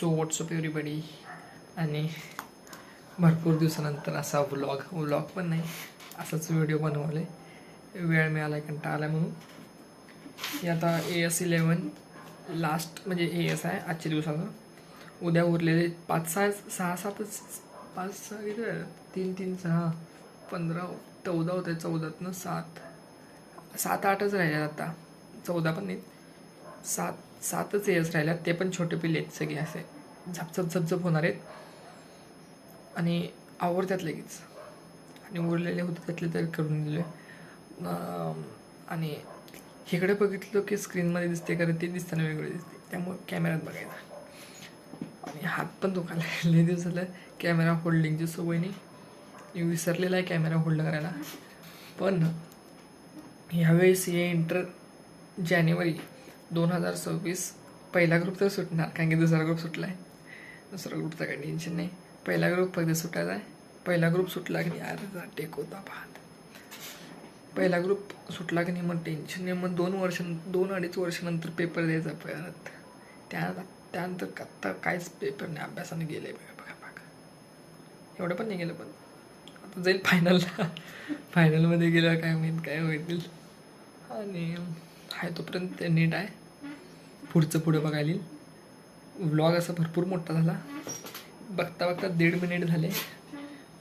So WhatsApp everybody. आणि भरपूर दिवसानंतर असा व्लॉग पण नाही, असाच व्हिडिओ बनवले. वेळ मिळाला, कंटाळा आला म्हणून. हे आता AS11 लास्ट म्हणजे AS आहे आजच्या दिवसाचं. उद्या उरलेले 5-6 3 3 6 15 14 होते. 14तनं 7-8च राहिले आता. 14 पण नाही, 7च AS राहिल्यात. ते पण छोटे पिल्ले आहेत सगळे, असे झपझप होणार आहेत आणि आवडतात लगेच. आणि उरलेले होते त्यातले तर करून दिले. आणि इकडे बघितलं की स्क्रीनमध्ये दिसते, कारण ते दिसताना वेगळे दिसते, त्यामुळे कॅमेऱ्यात बघायचं. आणि हात पण दुखायला लई दिवस झालं कॅमेरा होल्डिंगची सवय नाही. मी विसरलेला आहे कॅमेरा होल्ड करायला. पण ह्यावेळेस जानेवारी 2026 पहिला ग्रुप तर सुटणार, कारण की दुसरा ग्रुप सुटला आहे. दुसरा ग्रुपचं काही टेन्शन नाही, पहिला ग्रुप फक्त सुटायचा आहे. पहिला ग्रुप सुटला की नाही अर्धा टेक होता पाहत. पहिला ग्रुप सुटला की नाही मग टेन्शन नाही. मग 2-2.5 वर्षानंतर पेपर द्यायचा परत. त्यानंतर आत्ता काहीच पेपर नाही, अभ्यासाने गेले बघा. एवढं पण नाही गेलं, पण आता जाईल फायनलमध्ये गेलं काय माहीत काय होईल. आणि आहे तोपर्यंत नीट आहे. पुढं बघायला येईल. व्लॉग असा भरपूर मोठा झाला. बघता 1.5 मिनिट झाले.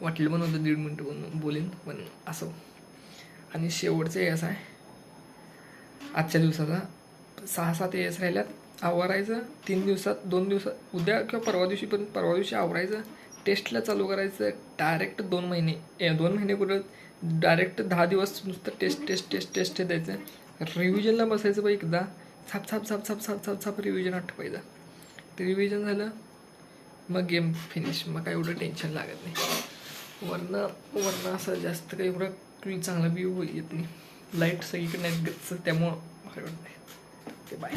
वाटलं पण होतं 1.5 मिनिट बोलेन, पण असं. आणि शेवटचं AS आहे आजच्या दिवसाचा. 6-7 AS राहिल्यात. आवरायचं 2 दिवसात, उद्या किंवा परवा दिवशी आवरायचं. टेस्टला चालू करायचं. डायरेक्ट 2 महिने कुठं, डायरेक्ट 10 दिवस नुसतं टेस्ट द्यायचं. रिव्हिजनला बसायचं बाई एकदा. छाप रिव्हिजन आठवायचं. रिव्हिजन झालं मग गेम फिनिश. मग काय एवढं टेन्शन लागत नाही. वरनं असं जास्त काही एवढं चांगला व्ह्यू येत नाही. लाईट सगळीकडे नाही गच्च, त्यामुळं भारी वाटत नाही. बाय.